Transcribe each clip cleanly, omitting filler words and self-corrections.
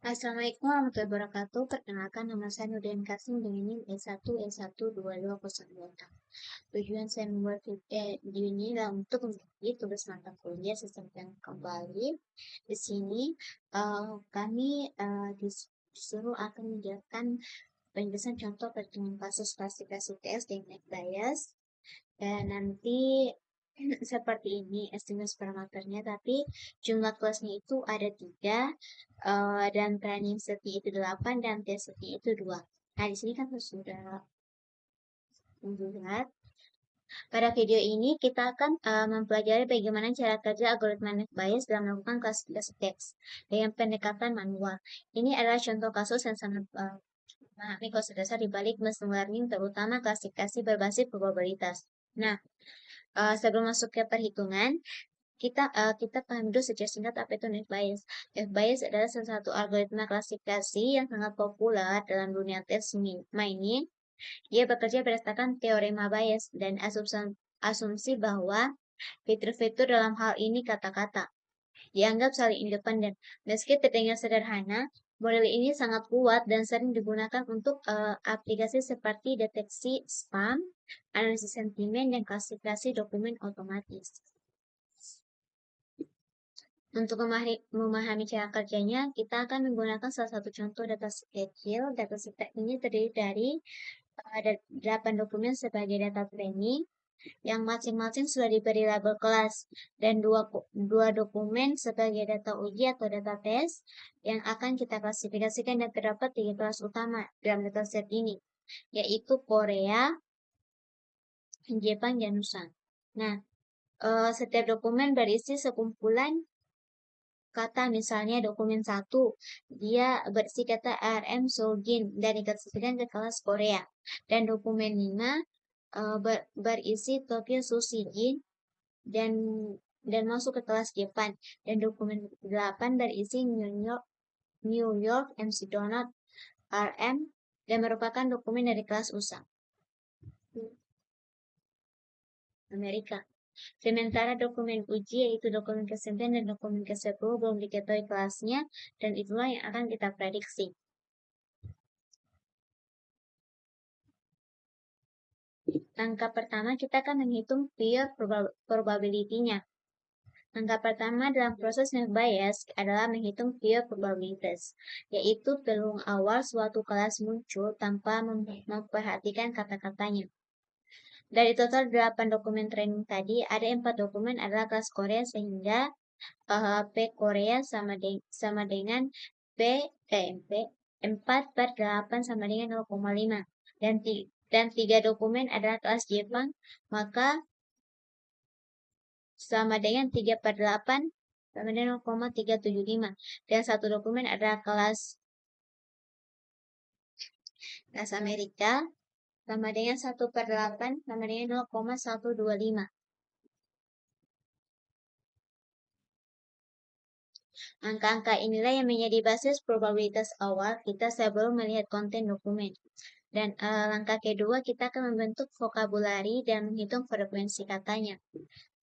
Assalamualaikum warahmatullahi wabarakatuh. Perkenalkan nama saya Nurdin Kasim dengan NIM E1E12208. Tujuan saya membuat video ini adalah untuk mengikuti tugas mata kuliah sistem yang kembali. Di sini kami disuruh akan menjelaskan penjelasan contoh pertemuan kasus klasifikasi TS dan net bias. Dan nanti seperti ini estimasi parameternya, tapi jumlah kelasnya itu ada 3, dan training setnya itu 8 dan tes setnya itu 2. Nah, di sini kan sudah melihat. Pada video ini kita akan mempelajari bagaimana cara kerja algoritma net bias dalam melakukan klasifikasi teks dengan pendekatan manual. Ini adalah contoh kasus yang sangat memahami konsep dasar di balik machine learning, terutama klasifikasi berbasis probabilitas. Nah, sebelum masuk ke perhitungan, kita paham dulu secara singkat apa itu net bias. Net bias adalah salah satu algoritma klasifikasi yang sangat populer dalam dunia test mining. Dia bekerja berdasarkan teorema bias dan asumsi bahwa fitur-fitur dalam hal ini kata-kata dianggap saling independen. Meski terdengar sederhana, model ini sangat kuat dan sering digunakan untuk aplikasi seperti deteksi spam, analisis sentimen, dan klasifikasi dokumen otomatis. Untuk memahami cara kerjanya, kita akan menggunakan salah satu contoh dataset kecil. Dataset ini terdiri dari 8 dokumen sebagai data training, yang masing-masing sudah diberi label kelas, dan dua dokumen sebagai data uji atau data tes yang akan kita klasifikasikan dan terdapat 3 kelas utama dalam dataset ini, yaitu Korea, Jepang, dan USA. Nah, setiap dokumen berisi sekumpulan kata, misalnya dokumen 1, dia berisi kata RM Soljin dan diklasifikasikan ke kelas Korea. Dan dokumen 5 berisi Tokyo Sushi Jin dan masuk ke kelas Jepang. Dan dokumen 8 berisi New York MC Donut RM dan merupakan dokumen dari kelas USA Amerika. Sementara dokumen uji yaitu dokumen ke-9 dan dokumen ke-10 belum diketahui kelasnya, dan itulah yang akan kita prediksi. Langkah pertama kita akan menghitung pure probability-nya. Langkah pertama dalam proses net bias adalah menghitung pure probabilities, yaitu peluang awal suatu kelas muncul tanpa memperhatikan kata-katanya. Dari total 8 dokumen training tadi, ada 4 dokumen adalah kelas Korea, sehingga P Korea sama dengan P 4/8 sama dengan 0,5. Dan 3 dokumen adalah kelas Jepang, maka sama dengan 3/8 sama dengan 0,375. Dan 1 dokumen adalah kelas Amerika, sama dengan 1/8 sama dengan 0,125. Angka-angka inilah yang menjadi basis probabilitas awal kita sebelum melihat konten dokumen. Dan langkah kedua, kita akan membentuk vocabulary dan menghitung frekuensi katanya.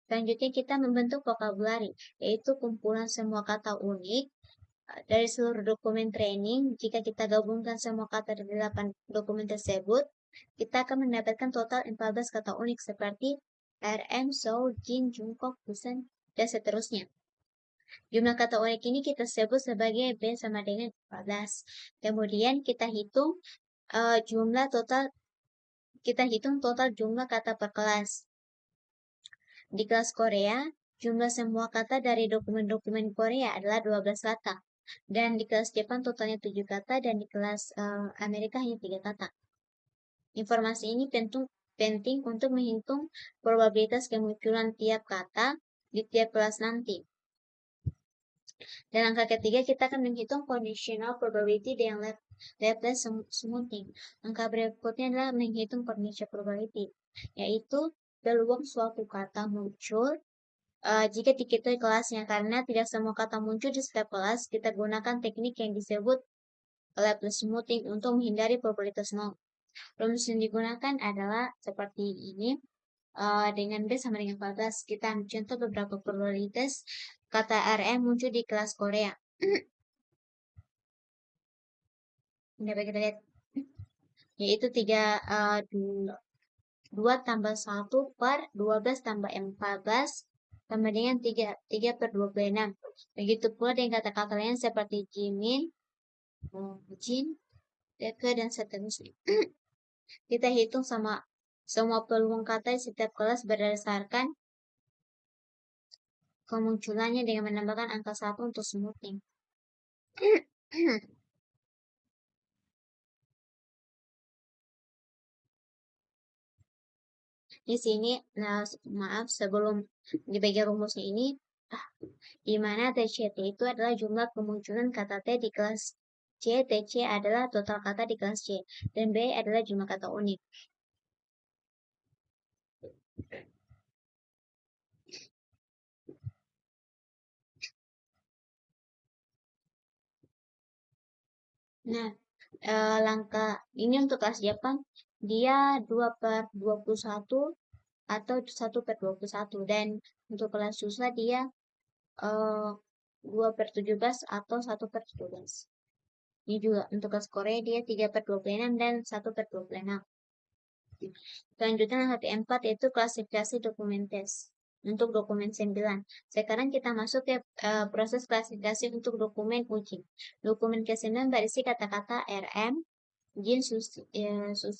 Selanjutnya kita membentuk vocabulary, yaitu kumpulan semua kata unik dari seluruh dokumen training. Jika kita gabungkan semua kata dari 8 dokumen tersebut, kita akan mendapatkan total 14 kata unik seperti RM, Seoul, Jin, Jungkook, Busan, dan seterusnya. Jumlah kata unik ini kita sebut sebagai B sama dengan 14. Kemudian kita hitung total jumlah kata per kelas. Di kelas Korea, jumlah semua kata dari dokumen-dokumen Korea adalah 12 kata. Dan di kelas Jepang totalnya 7 kata, dan di kelas Amerika hanya 3 kata. Informasi ini penting untuk menghitung probabilitas kemunculan tiap kata di tiap kelas nanti. Dan langkah ketiga, kita akan menghitung conditional probability dan Laplace smoothing. Langkah berikutnya adalah menghitung conditional probability, yaitu peluang suatu kata muncul jika diketahui kelasnya. Karena tidak semua kata muncul di setiap kelas, kita gunakan teknik yang disebut Laplace smoothing untuk menghindari probabilitas 0. Rumus yang digunakan adalah seperti ini. Dengan B sama dengan 14, kita ambil contoh beberapa probabilitas kata RM muncul di kelas Korea. Dapat kita lihat, yaitu 2 tambah 1 per 12 tambah 14 sama dengan 3 per 26. Begitu pula dengan kata-kata lain seperti jimin, jin, deke, dan seterusnya. Kita hitung sama semua peluang kata di setiap kelas berdasarkan kemunculannya dengan menambahkan angka 1 untuk smoothing. Di sini, nah, maaf, sebelum dibagi rumusnya ini, di mana TCT itu adalah jumlah kemunculan kata T di kelas C, TC adalah total kata di kelas C, dan B adalah jumlah kata unik. Nah, langkah ini untuk kelas Jepang, dia 2 per 21 atau 1 per 21, dan untuk kelas susah dia 2 per 17 atau 1 per 17. Ini juga untuk kelas Korea dia 3 per 26 dan 1 per 26. Selanjutnya langkah keempat yaitu klasifikasi dokumen tes untuk dokumen 9. Sekarang kita masuk ke proses klasifikasi untuk dokumen uji. Dokumen ke-9 berisi kata-kata RM, Jin, Susi,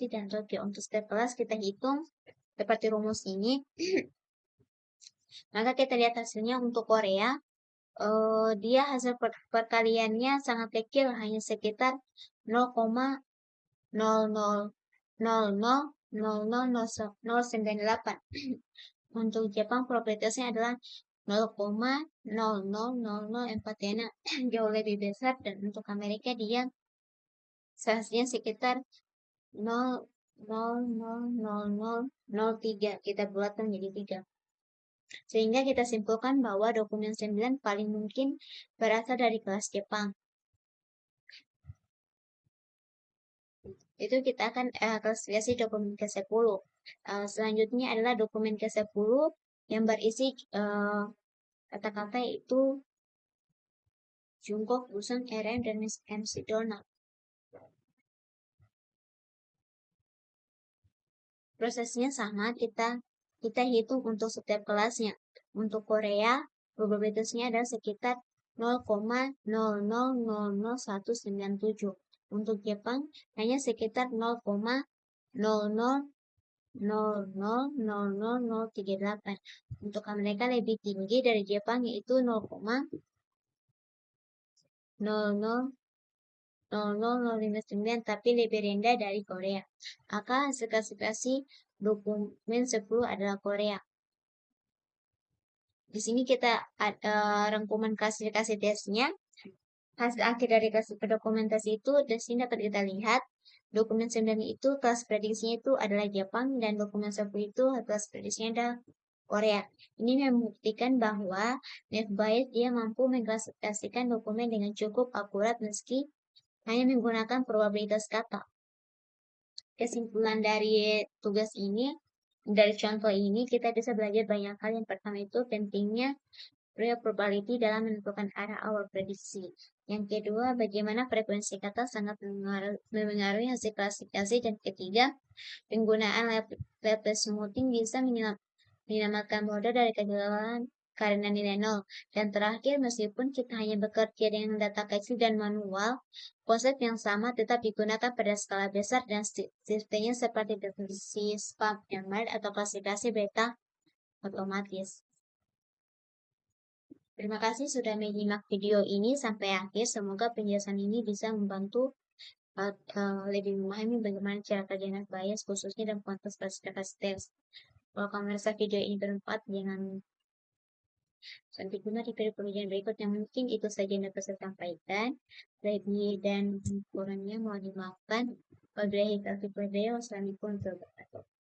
dan Tokyo. Untuk setiap kelas kita hitung seperti rumus ini. Maka kita lihat hasilnya untuk Korea. Dia hasil perkaliannya sangat kecil, hanya sekitar 0,00000098. Untuk Jepang probabilitasnya adalah 0,000046, jauh lebih besar, dan untuk Amerika dia hasilnya sekitar 0,000003, kita bulatkan menjadi 3. Sehingga kita simpulkan bahwa dokumen 9 paling mungkin berasal dari kelas Jepang. Itu kita akan klasifikasi dokumen ke-10. Selanjutnya adalah dokumen ke-10 yang berisi kata-kata itu Jungkook, Busan, RM, dan MC Donald. Prosesnya sama, kita hitung untuk setiap kelasnya. Untuk Korea, probabilitasnya adalah sekitar 0,00000197. Untuk Jepang, hanya sekitar 0,00000038. Untuk Amerika lebih tinggi dari Jepang, yaitu 0,00059, tapi lebih rendah dari Korea. Maka hasil klasifikasi dokumen 10 adalah Korea. Di sini kita rangkuman klasifikasi tesnya. Hasil akhir dari klasifikasi dokumentasi itu, di sini dapat kita lihat dokumen 9 itu kelas prediksinya itu adalah Jepang, dan dokumen 10 itu kelas prediksinya adalah Korea. Ini membuktikan bahwa NetBIAS dia mampu mengklasifikasikan dokumen dengan cukup akurat meski hanya menggunakan probabilitas kata. Kesimpulan dari tugas ini, dari contoh ini, kita bisa belajar banyak hal. Yang pertama itu pentingnya real probability dalam menentukan arah awal prediksi. Yang kedua, bagaimana frekuensi kata sangat memengaruhi hasil klasifikasi. Dan ketiga, penggunaan level smoothing bisa menyelamatkan model dari kegagalan karena nilai nol. Dan terakhir, meskipun kita hanya bekerja dengan data kecil dan manual, konsep yang sama tetap digunakan pada skala besar dan sistemnya seperti definisi spam ML atau klasifikasi beta otomatis. Terima kasih sudah menyimak video ini sampai akhir. Semoga penjelasan ini bisa membantu lebih memahami bagaimana cara kerja NetBIAS khususnya dalam konteks klasifikasi tes. Kalau kamu merasa video ini bermanfaat, jangan sampai jumpa di video pengajian berikutnya. Mungkin itu saja yang dapat saya sampaikan. Lebih dan kurangnya mohon dimaafkan. Wabillahi taufiq wal hidayah. Wassalamualaikum warahmatullahi wabarakatuh.